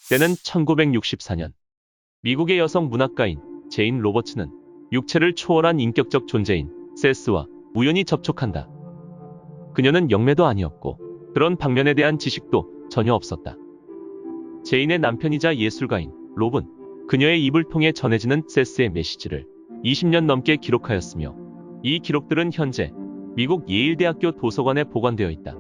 때는 1964년. 미국의 여성 문학가인 제인 로버츠는 육체를 초월한 인격적 존재인 세스와 우연히 접촉한다. 그녀는 영매도 아니었고 그런 방면에 대한 지식도 전혀 없었다. 제인의 남편이자 예술가인 롭은 그녀의 입을 통해 전해지는 세스의 메시지를 20년 넘게 기록하였으며 이 기록들은 현재 미국 예일대학교 도서관에 보관되어 있다.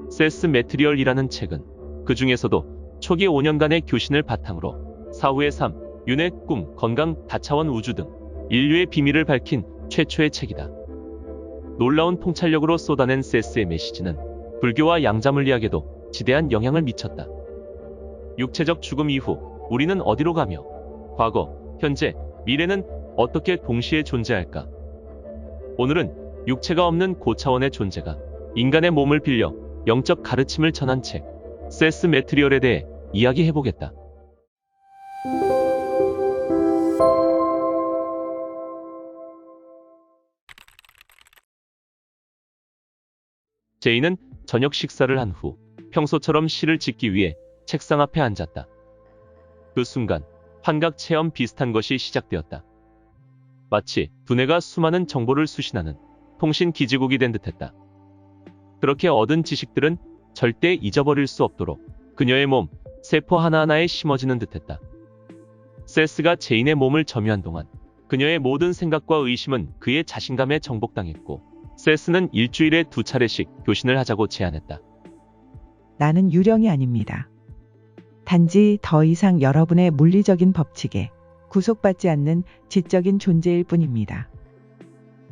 세스 매트리얼이라는 책은 그 중에서도 초기 5년간의 교신을 바탕으로 사후의 삶, 윤회, 꿈, 건강, 다차원 우주 등 인류의 비밀을 밝힌 최초의 책이다. 놀라운 통찰력으로 쏟아낸 세스의 메시지는 불교와 양자물리학에도 지대한 영향을 미쳤다. 육체적 죽음 이후 우리는 어디로 가며 과거, 현재, 미래는 어떻게 동시에 존재할까? 오늘은 육체가 없는 고차원의 존재가 인간의 몸을 빌려 영적 가르침을 전한 책, 세스 매트리얼에 대해 이야기해보겠다. 제인은 저녁 식사를 한 후 평소처럼 시를 짓기 위해 책상 앞에 앉았다. 그 순간 환각 체험 비슷한 것이 시작되었다. 마치 두뇌가 수많은 정보를 수신하는 통신 기지국이 된 듯했다. 그렇게 얻은 지식들은 절대 잊어버릴 수 없도록 그녀의 몸, 세포 하나하나에 심어지는 듯했다. 세스가 제인의 몸을 점유한 동안 그녀의 모든 생각과 의심은 그의 자신감에 정복당했고 세스는 일주일에 2차례씩 교신을 하자고 제안했다. 나는 유령이 아닙니다. 단지 더 이상 여러분의 물리적인 법칙에 구속받지 않는 지적인 존재일 뿐입니다.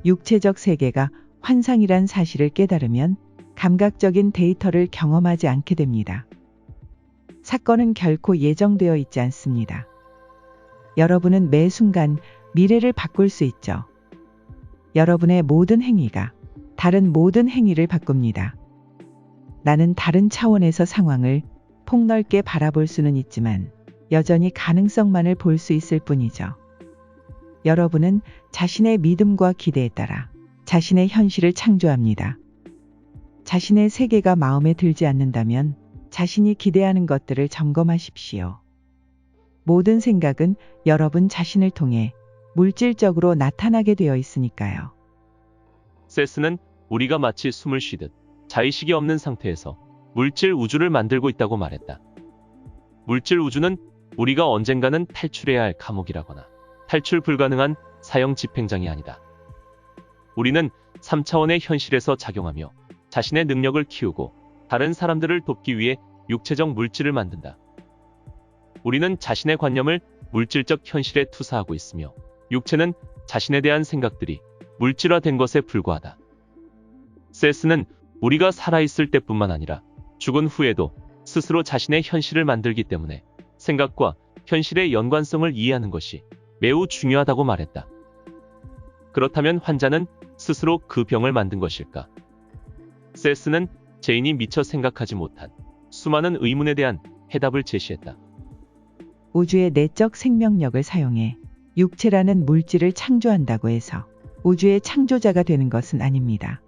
육체적 세계가 환상이란 사실을 깨달으면 감각적인 데이터를 경험하지 않게 됩니다. 사건은 결코 예정되어 있지 않습니다. 여러분은 매 순간 미래를 바꿀 수 있죠. 여러분의 모든 행위가 다른 모든 행위를 바꿉니다. 나는 다른 차원에서 상황을 폭넓게 바라볼 수는 있지만 여전히 가능성만을 볼 수 있을 뿐이죠. 여러분은 자신의 믿음과 기대에 따라 자신의 현실을 창조합니다. 자신의 세계가 마음에 들지 않는다면 자신이 기대하는 것들을 점검하십시오. 모든 생각은 여러분 자신을 통해 물질적으로 나타나게 되어 있으니까요. 세스는 우리가 마치 숨을 쉬듯 자의식이 없는 상태에서 물질 우주를 만들고 있다고 말했다. 물질 우주는 우리가 언젠가는 탈출해야 할 감옥이라거나 탈출 불가능한 사형 집행장이 아니다. 우리는 3차원의 현실에서 작용하며 자신의 능력을 키우고 다른 사람들을 돕기 위해 육체적 물질을 만든다. 우리는 자신의 관념을 물질적 현실에 투사하고 있으며 육체는 자신에 대한 생각들이 물질화된 것에 불과하다. 세스는 우리가 살아있을 때뿐만 아니라 죽은 후에도 스스로 자신의 현실을 만들기 때문에 생각과 현실의 연관성을 이해하는 것이 매우 중요하다고 말했다. 그렇다면 환자는 스스로 그 병을 만든 것일까? 세스는 제인이 미처 생각하지 못한 수많은 의문에 대한 해답을 제시했다. 우주의 내적 생명력을 사용해 육체라는 물질을 창조한다고 해서 우주의 창조자가 되는 것은 아닙니다.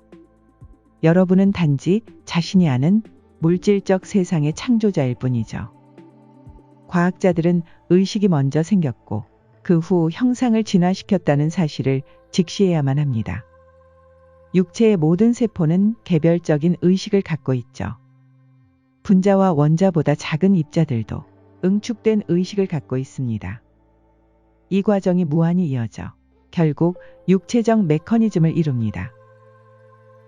여러분은 단지 자신이 아는 물질적 세상의 창조자일 뿐이죠. 과학자들은 의식이 먼저 생겼고 그 후 형상을 진화시켰다는 사실을 직시해야만 합니다. 육체의 모든 세포는 개별적인 의식을 갖고 있죠. 분자와 원자보다 작은 입자들도 응축된 의식을 갖고 있습니다. 이 과정이 무한히 이어져 결국 육체적 메커니즘을 이룹니다.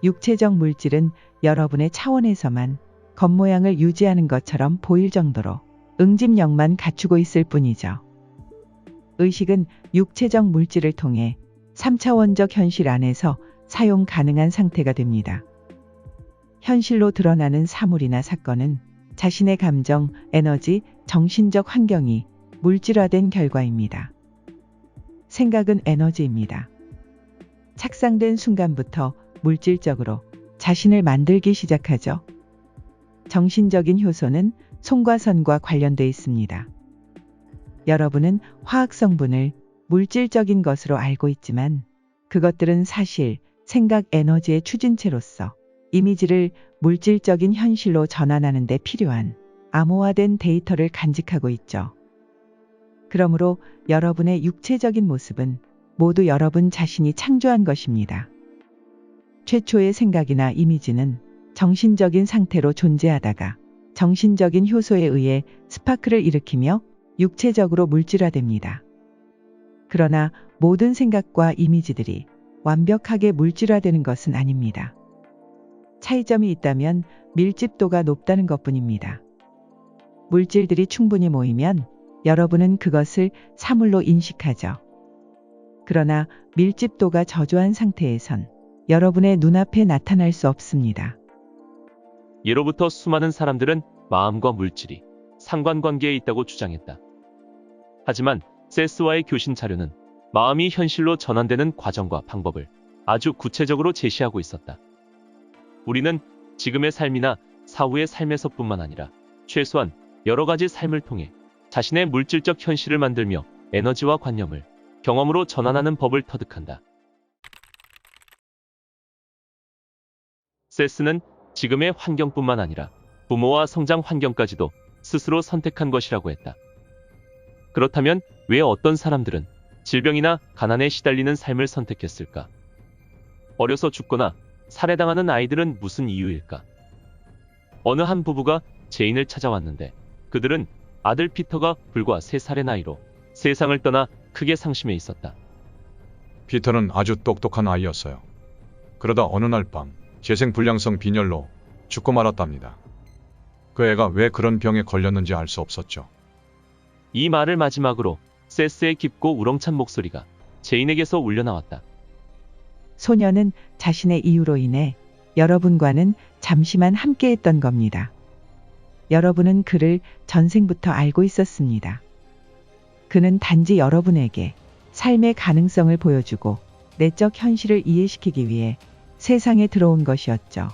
육체적 물질은 여러분의 차원에서만 겉모양을 유지하는 것처럼 보일 정도로 응집력만 갖추고 있을 뿐이죠. 의식은 육체적 물질을 통해 3차원적 현실 안에서 사용 가능한 상태가 됩니다. 현실로 드러나는 사물이나 사건은 자신의 감정, 에너지, 정신적 환경이 물질화된 결과입니다. 생각은 에너지입니다. 착상된 순간부터 물질적으로 자신을 만들기 시작하죠. 정신적인 효소는 송과선과 관련돼 있습니다. 여러분은 화학 성분을 물질적인 것으로 알고 있지만 그것들은 사실 생각 에너지의 추진체로서 이미지를 물질적인 현실로 전환하는 데 필요한 암호화된 데이터를 간직하고 있죠. 그러므로 여러분의 육체적인 모습은 모두 여러분 자신이 창조한 것입니다. 최초의 생각이나 이미지는 정신적인 상태로 존재하다가 정신적인 효소에 의해 스파크를 일으키며 육체적으로 물질화됩니다. 그러나 모든 생각과 이미지들이 완벽하게 물질화되는 것은 아닙니다. 차이점이 있다면 밀집도가 높다는 것뿐입니다. 물질들이 충분히 모이면 여러분은 그것을 사물로 인식하죠. 그러나 밀집도가 저조한 상태에선 여러분의 눈앞에 나타날 수 없습니다. 예로부터 수많은 사람들은 마음과 물질이 상관관계에 있다고 주장했다. 하지만 세스와의 교신 자료는 마음이 현실로 전환되는 과정과 방법을 아주 구체적으로 제시하고 있었다. 우리는 지금의 삶이나 사후의 삶에서뿐만 아니라 최소한 여러 가지 삶을 통해 자신의 물질적 현실을 만들며 에너지와 관념을 경험으로 전환하는 법을 터득한다. 세스는 지금의 환경뿐만 아니라 부모와 성장 환경까지도 스스로 선택한 것이라고 했다. 그렇다면 왜 어떤 사람들은 질병이나 가난에 시달리는 삶을 선택했을까? 어려서 죽거나 살해당하는 아이들은 무슨 이유일까? 어느 한 부부가 제인을 찾아왔는데 그들은 아들 피터가 불과 3살의 나이로 세상을 떠나 크게 상심해 있었다. 피터는 아주 똑똑한 아이였어요. 그러다 어느 날 밤 재생불량성 빈혈로 죽고 말았답니다. 그 애가 왜 그런 병에 걸렸는지 알 수 없었죠. 이 말을 마지막으로 세스의 깊고 우렁찬 목소리가 제인에게서 울려나왔다. 소녀는 자신의 이유로 인해 여러분과는 잠시만 함께했던 겁니다. 여러분은 그를 전생부터 알고 있었습니다. 그는 단지 여러분에게 삶의 가능성을 보여주고 내적 현실을 이해시키기 위해 세상에 들어온 것이었죠.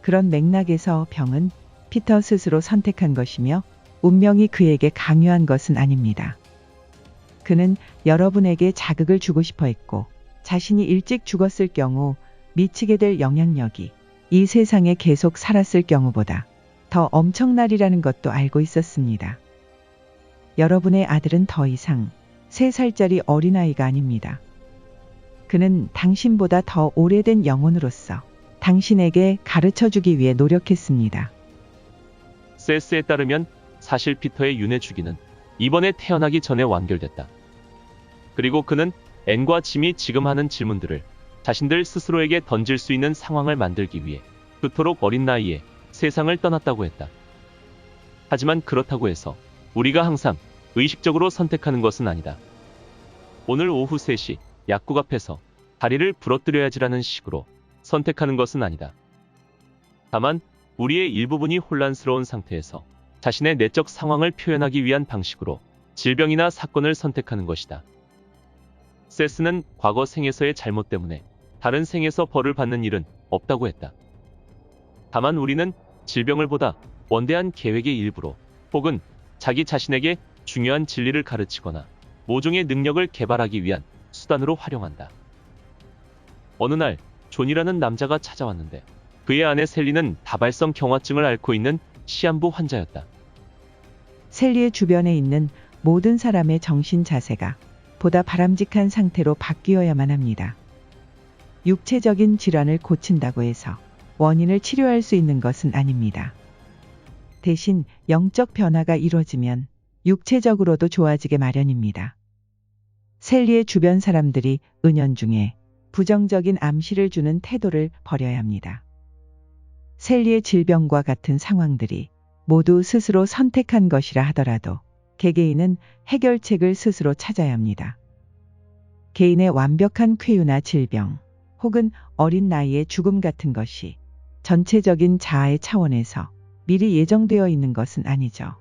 그런 맥락에서 병은 피터 스스로 선택한 것이며 운명이 그에게 강요한 것은 아닙니다. 그는 여러분에게 자극을 주고 싶어 했고 자신이 일찍 죽었을 경우 미치게 될 영향력이 이 세상에 계속 살았을 경우보다 더 엄청나리라는 것도 알고 있었습니다. 여러분의 아들은 더 이상 3살짜리 어린아이가 아닙니다. 그는 당신보다 더 오래된 영혼으로서 당신에게 가르쳐주기 위해 노력했습니다. 세스에 따르면 사실 피터의 윤회 주기는 이번에 태어나기 전에 완결됐다. 그리고 그는 앤과 짐이 지금 하는 질문들을 자신들 스스로에게 던질 수 있는 상황을 만들기 위해 그토록 어린 나이에 세상을 떠났다고 했다. 하지만 그렇다고 해서 우리가 항상 의식적으로 선택하는 것은 아니다. 오늘 오후 3시 약국 앞에서 다리를 부러뜨려야지라는 식으로 선택하는 것은 아니다. 다만 우리의 일부분이 혼란스러운 상태에서 자신의 내적 상황을 표현하기 위한 방식으로 질병이나 사건을 선택하는 것이다. 세스는 과거 생에서의 잘못 때문에 다른 생에서 벌을 받는 일은 없다고 했다. 다만 우리는 질병을 보다 원대한 계획의 일부로 혹은 자기 자신에게 중요한 진리를 가르치거나 모종의 능력을 개발하기 위한 수단으로 활용한다. 어느 날 존이라는 남자가 찾아왔는데 그의 아내 셀리는 다발성 경화증을 앓고 있는 시한부 환자였다. 셀리의 주변에 있는 모든 사람의 정신 자세가 보다 바람직한 상태로 바뀌어야만 합니다. 육체적인 질환을 고친다고 해서 원인을 치료할 수 있는 것은 아닙니다. 대신 영적 변화가 이루어지면 육체적으로도 좋아지게 마련입니다. 셀리의 주변 사람들이 은연중에 부정적인 암시를 주는 태도를 버려야 합니다. 셀리의 질병과 같은 상황들이 모두 스스로 선택한 것이라 하더라도 개개인은 해결책을 스스로 찾아야 합니다. 개인의 완벽한 쾌유나 질병 혹은 어린 나이의 죽음 같은 것이 전체적인 자아의 차원에서 미리 예정되어 있는 것은 아니죠.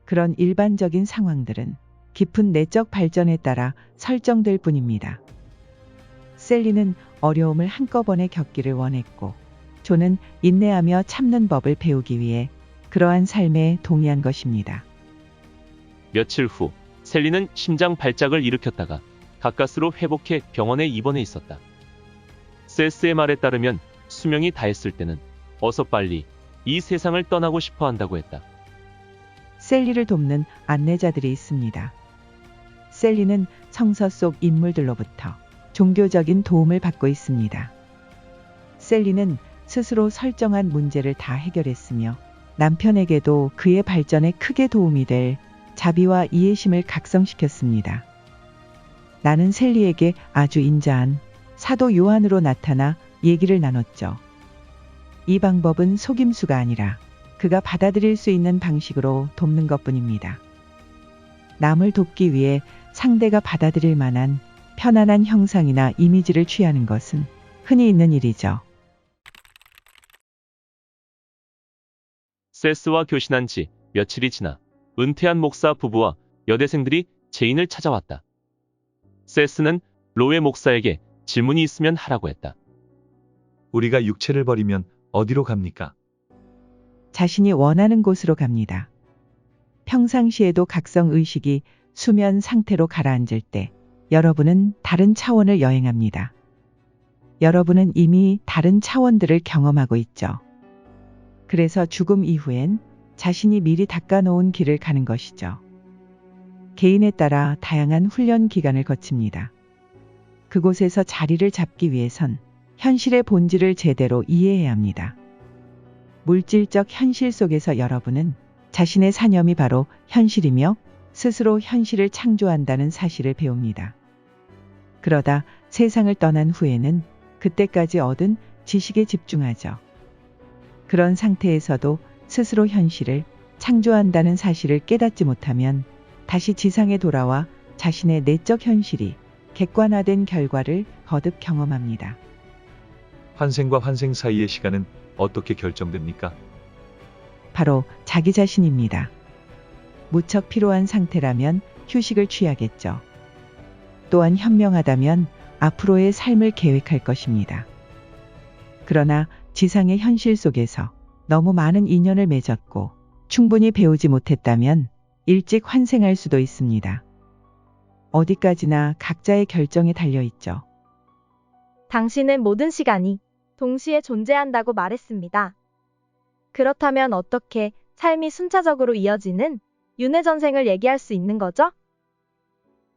그런 일반적인 상황들은 깊은 내적 발전에 따라 설정될 뿐입니다. 셀리는 어려움을 한꺼번에 겪기를 원했고 존은 인내하며 참는 법을 배우기 위해 그러한 삶에 동의한 것입니다. 며칠 후 셀리는 심장 발작을 일으켰다가 가까스로 회복해 병원에 입원해 있었다. 세스의 말에 따르면 수명이 다했을 때는 어서 빨리 이 세상을 떠나고 싶어 한다고 했다. 셀리를 돕는 안내자들이 있습니다. 셀리는 성서 속 인물들로부터 종교적인 도움을 받고 있습니다. 셀리는 스스로 설정한 문제를 다 해결했으며 남편에게도 그의 발전에 크게 도움이 될 자비와 이해심을 각성시켰습니다. 나는 셀리에게 아주 인자한 사도 요한으로 나타나 얘기를 나눴죠. 이 방법은 속임수가 아니라 그가 받아들일 수 있는 방식으로 돕는 것뿐입니다. 남을 돕기 위해 상대가 받아들일 만한 편안한 형상이나 이미지를 취하는 것은 흔히 있는 일이죠. 세스와 교신한 지 며칠이 지나 은퇴한 목사 부부와 여대생들이 제인을 찾아왔다. 세스는 로웨 목사에게 질문이 있으면 하라고 했다. 우리가 육체를 버리면 어디로 갑니까? 자신이 원하는 곳으로 갑니다. 평상시에도 각성의식이 수면 상태로 가라앉을 때 여러분은 다른 차원을 여행합니다. 여러분은 이미 다른 차원들을 경험하고 있죠. 그래서 죽음 이후엔 자신이 미리 닦아놓은 길을 가는 것이죠. 개인에 따라 다양한 훈련 기간을 거칩니다. 그곳에서 자리를 잡기 위해선 현실의 본질을 제대로 이해해야 합니다. 물질적 현실 속에서 여러분은 자신의 사념이 바로 현실이며 스스로 현실을 창조한다는 사실을 배웁니다. 그러다 세상을 떠난 후에는 그때까지 얻은 지식에 집중하죠. 그런 상태에서도 스스로 현실을 창조한다는 사실을 깨닫지 못하면 다시 지상에 돌아와 자신의 내적 현실이 객관화된 결과를 거듭 경험합니다. 환생과 환생 사이의 시간은 어떻게 결정됩니까? 바로 자기 자신입니다. 무척 피로한 상태라면 휴식을 취하겠죠. 또한 현명하다면 앞으로의 삶을 계획할 것입니다. 그러나 지상의 현실 속에서 너무 많은 인연을 맺었고 충분히 배우지 못했다면 일찍 환생할 수도 있습니다. 어디까지나 각자의 결정에 달려 있죠. 당신은 모든 시간이 동시에 존재한다고 말했습니다. 그렇다면 어떻게 삶이 순차적으로 이어지는 윤회전생을 얘기할 수 있는 거죠?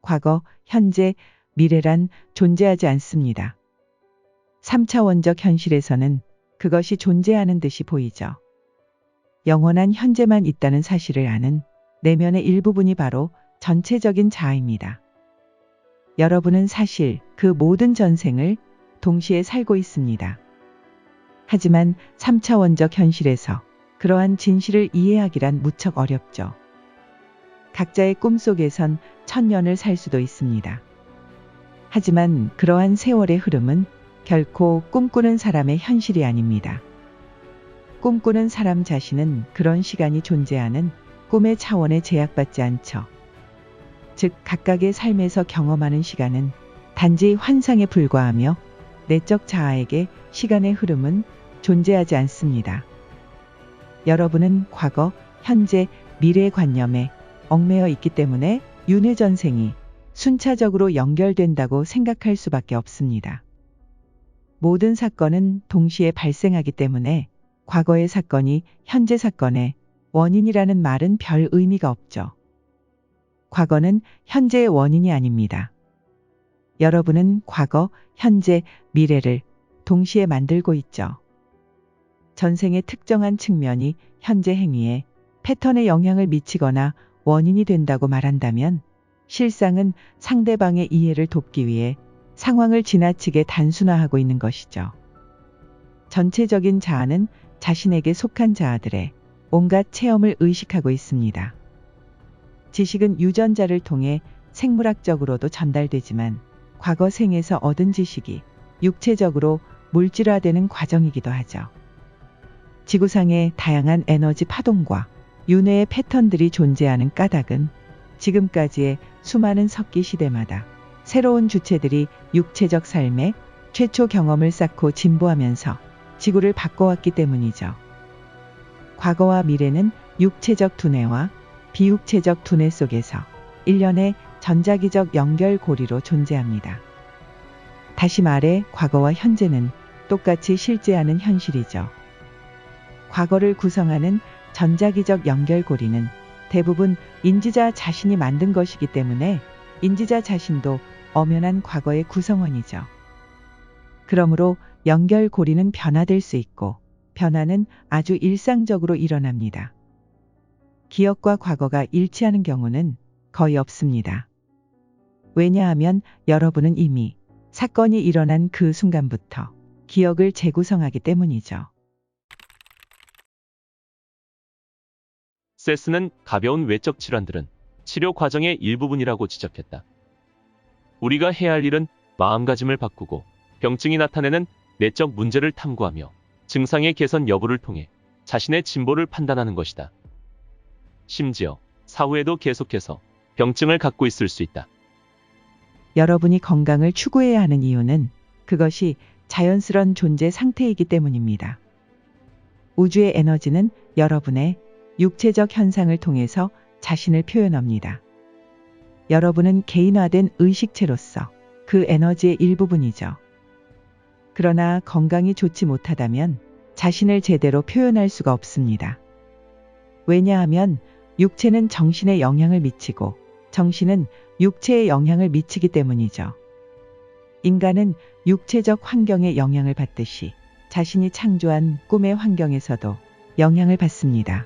과거, 현재, 미래란 존재하지 않습니다. 3차원적 현실에서는 그것이 존재하는 듯이 보이죠. 영원한 현재만 있다는 사실을 아는 내면의 일부분이 바로 전체적인 자아입니다. 여러분은 사실 그 모든 전생을 동시에 살고 있습니다. 하지만 3차원적 현실에서 그러한 진실을 이해하기란 무척 어렵죠. 각자의 꿈속에선 1000년을 살 수도 있습니다. 하지만 그러한 세월의 흐름은 결코 꿈꾸는 사람의 현실이 아닙니다. 꿈꾸는 사람 자신은 그런 시간이 존재하는 꿈의 차원에 제약받지 않죠. 즉 각각의 삶에서 경험하는 시간은 단지 환상에 불과하며 내적 자아에게 시간의 흐름은 존재하지 않습니다. 여러분은 과거, 현재, 미래의 관념에 얽매여 있기 때문에 윤회전생이 순차적으로 연결된다고 생각할 수밖에 없습니다. 모든 사건은 동시에 발생하기 때문에 과거의 사건이 현재 사건의 원인이라는 말은 별 의미가 없죠. 과거는 현재의 원인이 아닙니다. 여러분은 과거, 현재, 미래를 동시에 만들고 있죠. 전생의 특정한 측면이 현재 행위에 패턴에 영향을 미치거나 원인이 된다고 말한다면 실상은 상대방의 이해를 돕기 위해 상황을 지나치게 단순화하고 있는 것이죠. 전체적인 자아는 자신에게 속한 자아들의 온갖 체험을 의식하고 있습니다. 지식은 유전자를 통해 생물학적으로도 전달되지만 과거 생에서 얻은 지식이 육체적으로 물질화되는 과정이기도 하죠. 지구상의 다양한 에너지 파동과 윤회의 패턴들이 존재하는 까닭은 지금까지의 수많은 석기 시대마다 새로운 주체들이 육체적 삶의 최초 경험을 쌓고 진보하면서 지구를 바꿔왔기 때문이죠. 과거와 미래는 육체적 두뇌와 비육체적 두뇌 속에서 일련의 전자기적 연결고리로 존재합니다. 다시 말해 과거와 현재는 똑같이 실제하는 현실이죠. 과거를 구성하는 전자기적 연결고리는 대부분 인지자 자신이 만든 것이기 때문에 인지자 자신도 엄연한 과거의 구성원이죠. 그러므로 연결고리는 변화될 수 있고 변화는 아주 일상적으로 일어납니다. 기억과 과거가 일치하는 경우는 거의 없습니다. 왜냐하면 여러분은 이미 사건이 일어난 그 순간부터 기억을 재구성하기 때문이죠. 세스는 가벼운 외적 질환들은 치료 과정의 일부분이라고 지적했다. 우리가 해야 할 일은 마음가짐을 바꾸고 병증이 나타내는 내적 문제를 탐구하며 증상의 개선 여부를 통해 자신의 진보를 판단하는 것이다. 심지어 사후에도 계속해서 병증을 갖고 있을 수 있다. 여러분이 건강을 추구해야 하는 이유는 그것이 자연스러운 존재 상태이기 때문입니다. 우주의 에너지는 여러분의 육체적 현상을 통해서 자신을 표현합니다. 여러분은 개인화된 의식체로서 그 에너지의 일부분이죠. 그러나 건강이 좋지 못하다면 자신을 제대로 표현할 수가 없습니다. 왜냐하면 육체는 정신에 영향을 미치고 정신은 육체에 영향을 미치기 때문이죠. 인간은 육체적 환경에 영향을 받듯이 자신이 창조한 꿈의 환경에서도 영향을 받습니다.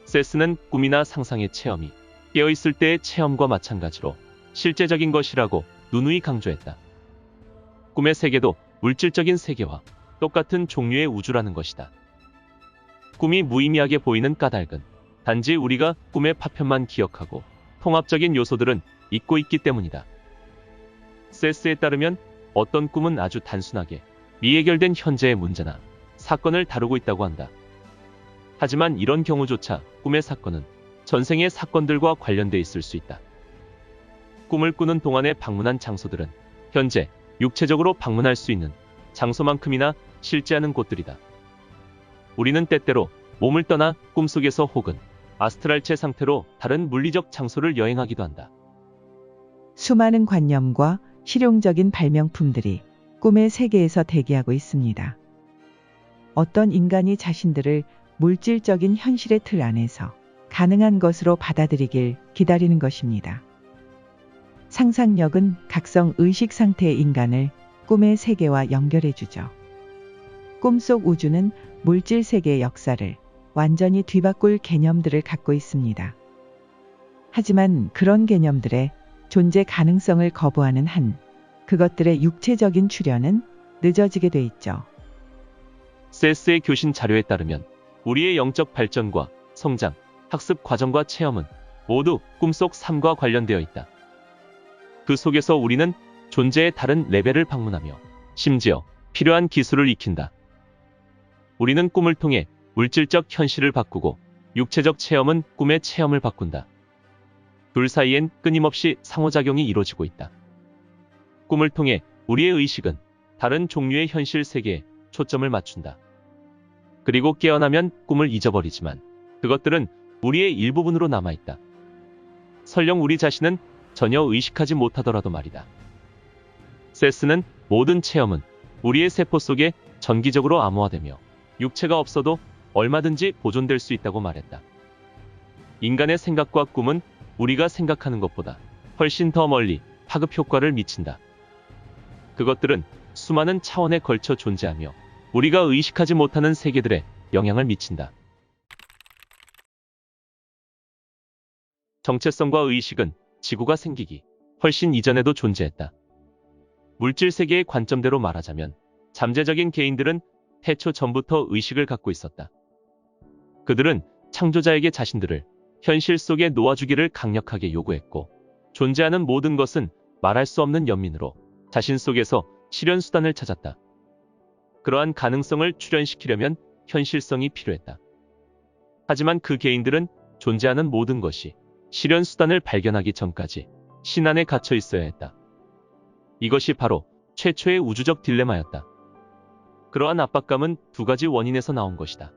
세스는 꿈이나 상상의 체험이 깨어있을 때의 체험과 마찬가지로 실제적인 것이라고 누누이 강조했다. 꿈의 세계도 물질적인 세계와 똑같은 종류의 우주라는 것이다. 꿈이 무의미하게 보이는 까닭은 단지 우리가 꿈의 파편만 기억하고 통합적인 요소들은 잊고 있기 때문이다. 세스에 따르면 어떤 꿈은 아주 단순하게 미해결된 현재의 문제나 사건을 다루고 있다고 한다. 하지만 이런 경우조차 꿈의 사건은 전생의 사건들과 관련돼 있을 수 있다. 꿈을 꾸는 동안에 방문한 장소들은 현재 육체적으로 방문할 수 있는 장소만큼이나 실제하는 곳들이다. 우리는 때때로 몸을 떠나 꿈속에서 혹은 아스트랄체 상태로 다른 물리적 장소를 여행하기도 한다. 수많은 관념과 실용적인 발명품들이 꿈의 세계에서 대기하고 있습니다. 어떤 인간이 자신들을 물질적인 현실의 틀 안에서 가능한 것으로 받아들이길 기다리는 것입니다. 상상력은 각성 의식 상태의 인간을 꿈의 세계와 연결해주죠. 꿈속 우주는 물질 세계의 역사를 완전히 뒤바꿀 개념들을 갖고 있습니다. 하지만 그런 개념들의 존재 가능성을 거부하는 한 그것들의 육체적인 출현은 늦어지게 돼 있죠. 세스의 교신 자료에 따르면 우리의 영적 발전과 성장, 학습 과정과 체험은 모두 꿈속 삶과 관련되어 있다. 그 속에서 우리는 존재의 다른 레벨을 방문하며 심지어 필요한 기술을 익힌다. 우리는 꿈을 통해 물질적 현실을 바꾸고 육체적 체험은 꿈의 체험을 바꾼다. 둘 사이엔 끊임없이 상호작용이 이루어지고 있다. 꿈을 통해 우리의 의식은 다른 종류의 현실 세계에 초점을 맞춘다. 그리고 깨어나면 꿈을 잊어버리지만 그것들은 우리의 일부분으로 남아있다. 설령 우리 자신은 전혀 의식하지 못하더라도 말이다. 세스는 모든 체험은 우리의 세포 속에 전기적으로 암호화되며 육체가 없어도 얼마든지 보존될 수 있다고 말했다. 인간의 생각과 꿈은 우리가 생각하는 것보다 훨씬 더 멀리 파급 효과를 미친다. 그것들은 수많은 차원에 걸쳐 존재하며 우리가 의식하지 못하는 세계들에 영향을 미친다. 정체성과 의식은 지구가 생기기 훨씬 이전에도 존재했다. 물질 세계의 관점대로 말하자면 잠재적인 개인들은 태초 전부터 의식을 갖고 있었다. 그들은 창조자에게 자신들을 현실 속에 놓아주기를 강력하게 요구했고 존재하는 모든 것은 말할 수 없는 연민으로 자신 속에서 실현 수단을 찾았다. 그러한 가능성을 출현시키려면 현실성이 필요했다. 하지만 그 개인들은 존재하는 모든 것이 실현 수단을 발견하기 전까지 신 안에 갇혀 있어야 했다. 이것이 바로 최초의 우주적 딜레마였다. 그러한 압박감은 두 가지 원인에서 나온 것이다.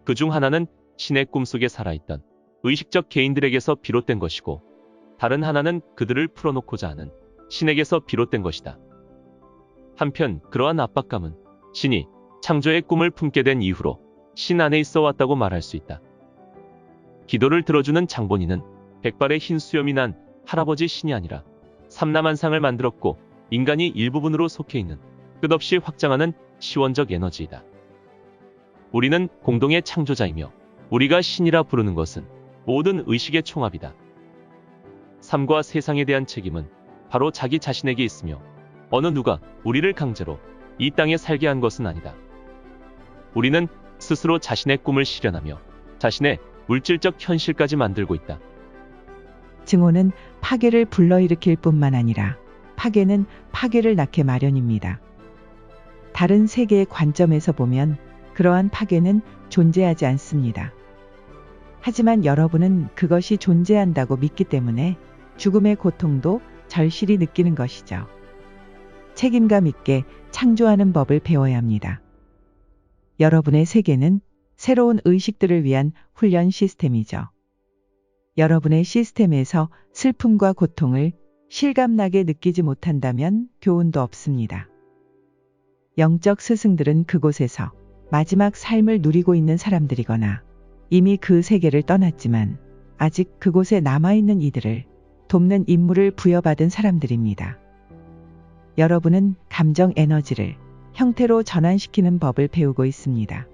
그 중 하나는 신의 꿈속에 살아있던 의식적 개인들에게서 비롯된 것이고 다른 하나는 그들을 풀어놓고자 하는 신에게서 비롯된 것이다. 한편 그러한 압박감은 신이 창조의 꿈을 품게 된 이후로 신 안에 있어 왔다고 말할 수 있다. 기도를 들어주는 장본인은 백발의 흰 수염이 난 할아버지 신이 아니라 삼라만상을 만들었고 인간이 일부분으로 속해 있는 끝없이 확장하는 시원적 에너지이다. 우리는 공동의 창조자이며 우리가 신이라 부르는 것은 모든 의식의 총합이다. 삶과 세상에 대한 책임은 바로 자기 자신에게 있으며 어느 누가 우리를 강제로 이 땅에 살게 한 것은 아니다. 우리는 스스로 자신의 꿈을 실현하며 자신의 물질적 현실까지 만들고 있다. 증오는 파괴를 불러일으킬 뿐만 아니라 파괴는 파괴를 낳게 마련입니다. 다른 세계의 관점에서 보면 그러한 파괴는 존재하지 않습니다. 하지만 여러분은 그것이 존재한다고 믿기 때문에 죽음의 고통도 절실히 느끼는 것이죠. 책임감 있게 창조하는 법을 배워야 합니다. 여러분의 세계는 새로운 의식들을 위한 훈련 시스템이죠. 여러분의 시스템에서 슬픔과 고통을 실감나게 느끼지 못한다면 교훈도 없습니다. 영적 스승들은 그곳에서 마지막 삶을 누리고 있는 사람들이거나 이미 그 세계를 떠났지만 아직 그곳에 남아있는 이들을 돕는 임무를 부여받은 사람들입니다. 여러분은 감정 에너지를 형태로 전환시키는 법을 배우고 있습니다.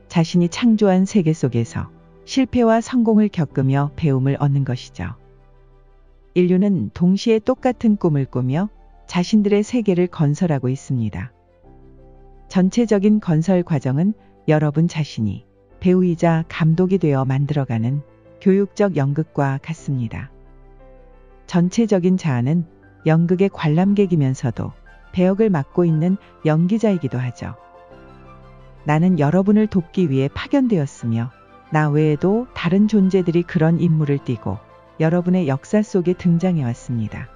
자신이 창조한 세계 속에서 실패와 성공을 겪으며 배움을 얻는 것이죠. 인류는 동시에 똑같은 꿈을 꾸며 자신들의 세계를 건설하고 있습니다. 전체적인 건설 과정은 여러분 자신이 배우이자 감독이 되어 만들어가는 교육적 연극과 같습니다. 전체적인 자아는 연극의 관람객이면서도 배역을 맡고 있는 연기자이기도 하죠. 나는 여러분을 돕기 위해 파견되었으며 나 외에도 다른 존재들이 그런 임무를 띠고 여러분의 역사 속에 등장해 왔습니다.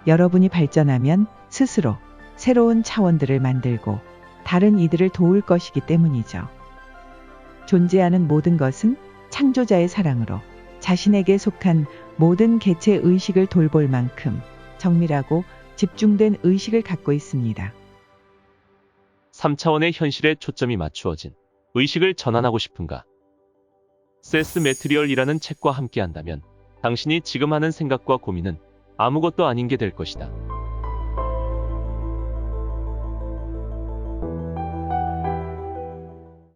여러분이 발전하면 스스로 새로운 차원들을 만들고 다른 이들을 도울 것이기 때문이죠. 존재하는 모든 것은 창조자의 사랑으로 자신에게 속한 모든 개체 의식을 돌볼 만큼 정밀하고 집중된 의식을 갖고 있습니다. 3차원의 현실에 초점이 맞추어진 의식을 전환하고 싶은가? 세스 매트리얼이라는 책과 함께한다면 당신이 지금 하는 생각과 고민은 아무것도 아닌 게 될 것이다.